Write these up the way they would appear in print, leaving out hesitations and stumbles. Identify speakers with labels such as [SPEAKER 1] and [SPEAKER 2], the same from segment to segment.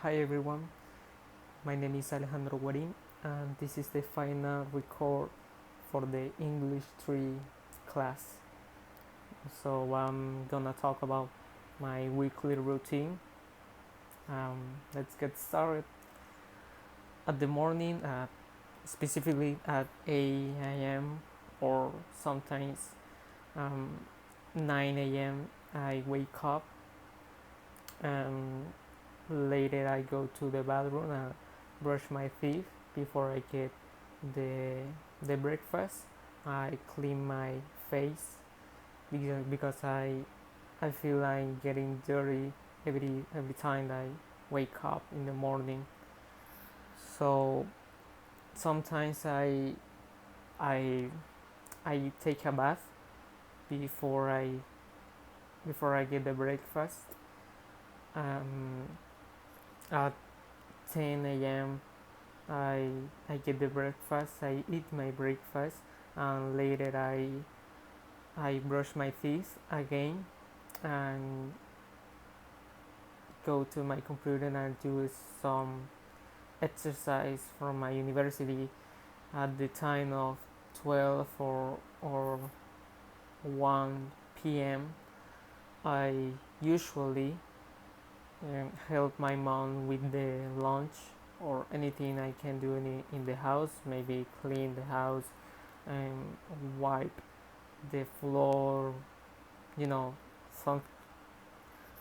[SPEAKER 1] Hi everyone, my name is Alejandro Guarin and this is the final record for the English 3 class. So I'm gonna talk about my weekly routine. Let's get started. At the morning, specifically at 8 a.m. or sometimes um, 9 a.m. I wake up and later I go to the bathroom and brush my teeth before I get the the breakfast. I clean my face because I feel I'm getting dirty every time I wake up in the morning. So sometimes I I take a bath before I get the breakfast. Um, at 10 a.m. I I get the breakfast. I eat my breakfast, and later I brush my teeth again and go to my computer and do some exercise from my university at the time of 12 or 1 p.m. I usually help my mom with the lunch or anything I can do in the house, maybe clean the house and wipe the floor, you know, some,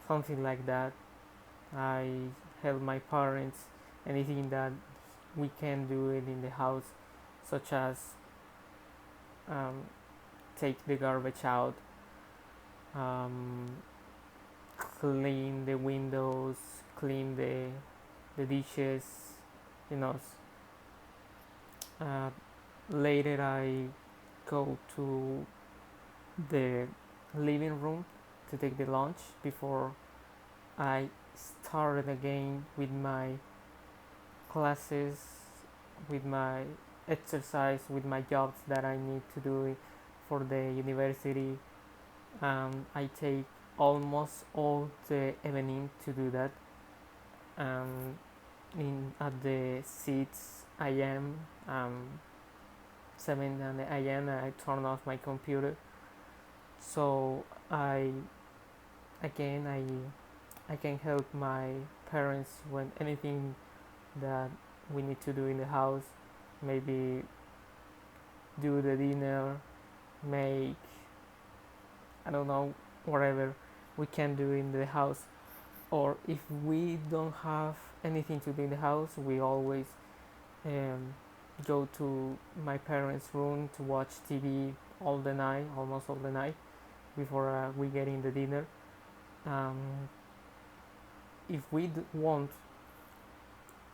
[SPEAKER 1] something like that. I help my parents, anything that we can do it in the house, such as um, take the garbage out, um, clean the windows, clean the dishes, you know. Uh, Later I go to the living room to take the lunch before I started again with my classes, with my exercise, with my jobs that I need to do for the university. I take almost all the evening to do that. In at the 6 a.m. 7 a.m. I turn off my computer. So again I can help my parents when anything that we need to do in the house, maybe do the dinner, make, I don't know, whatever we can do in the house. Or if we don't have anything to do in the house, we always um, go to my parents' room to watch TV all the night, almost all the night, before we get in the dinner. Um, if we won't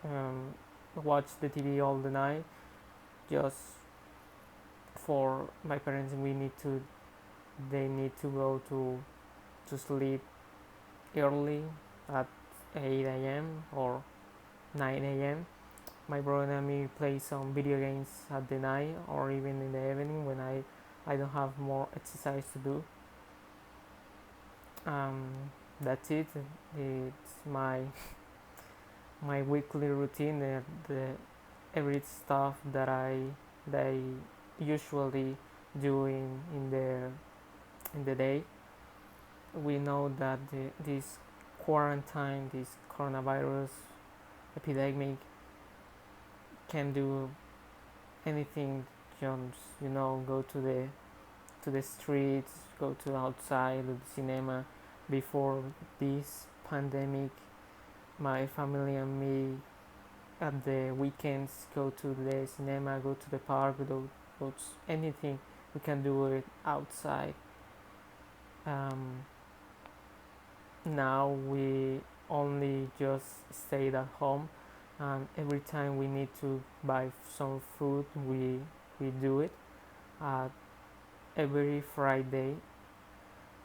[SPEAKER 1] um, watch the TV all the night, just for my parents, they need to go to sleep early at 8 a.m. or 9 a.m. My brother and me play some video games at the night or even in the evening when I don't have more exercise to do. Um, that's it. It's my weekly routine. The every stuff that I usually do in the day. We know that this quarantine, this coronavirus epidemic can do anything. Just go to the streets, go to outside, to the cinema. Before this pandemic, my family and me at the weekends go to the cinema, go to the park, go to anything. We can do it outside. Um, Now we only just stay at home, and every time we need to buy some food, we do it. Uh, every Friday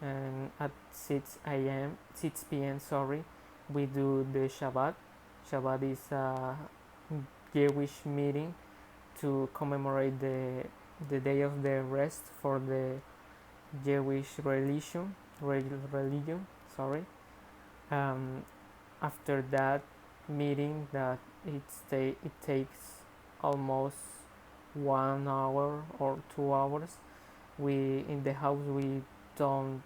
[SPEAKER 1] and at 6 p.m. Sorry, we do the Shabbat. Shabbat is a Jewish meeting to commemorate the day of the rest for the Jewish religion. Sorry. Um, After that, meeting that it takes almost 1 hour or 2 hours. We in the house don't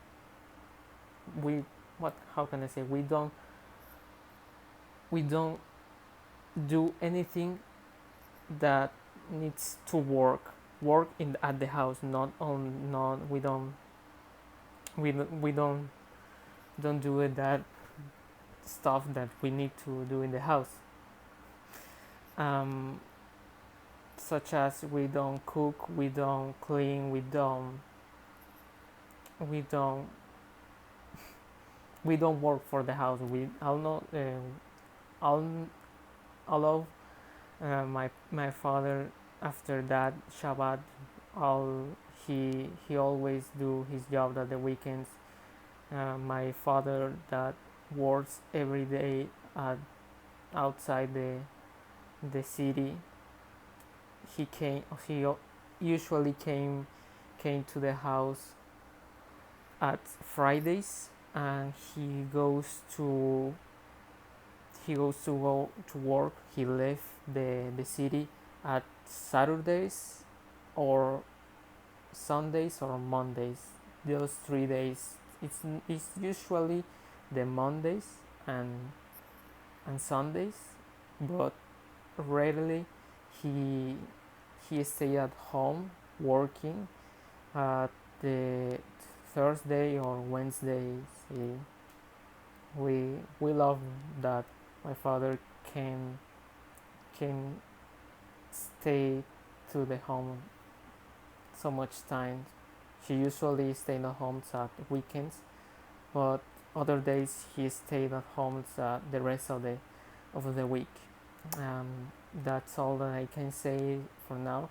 [SPEAKER 1] we what how can I say we don't do anything that needs to work in at the house, not on not we don't do it that stuff that we need to do in the house, um, such as we don't cook, we don't clean, we don't we don't work for the house. I'll not I'll allow my father after that Shabbat. I'll he always do his job at the weekends. My father that works every day at, outside the city. He usually came to the house at Fridays, and he goes to go to work. He left the city at Saturdays or Sundays or Mondays. Those 3 days. It's usually the Mondays and Sundays, but rarely he he stay at home working. The Thursday or Wednesdays, we love that my father can stay to the home so much time. He usually stayed at home at weekends, but other days he stayed at home the rest of the week. That's all that I can say for now.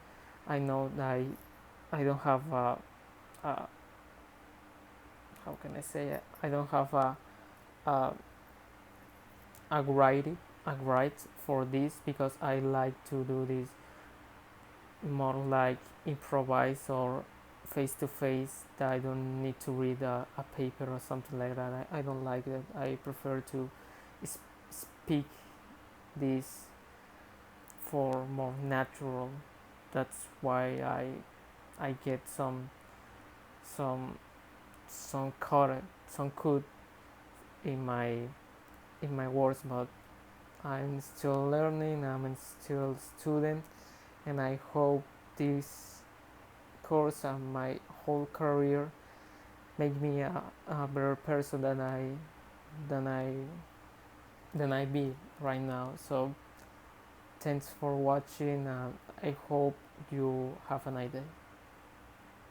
[SPEAKER 1] I know that I don't have a how can I say it? I don't have a, a right a right for this, because I like to do this more like improvise or face to face, that I don't need to read a paper or something like that. I don't like that. I prefer to speak this for more natural. That's why I get some some cut in my words, but I'm still learning. I'm still student, and I hope this course and my whole career make me a better person than I than I be right now. So thanks for watching. I hope you have a nice day.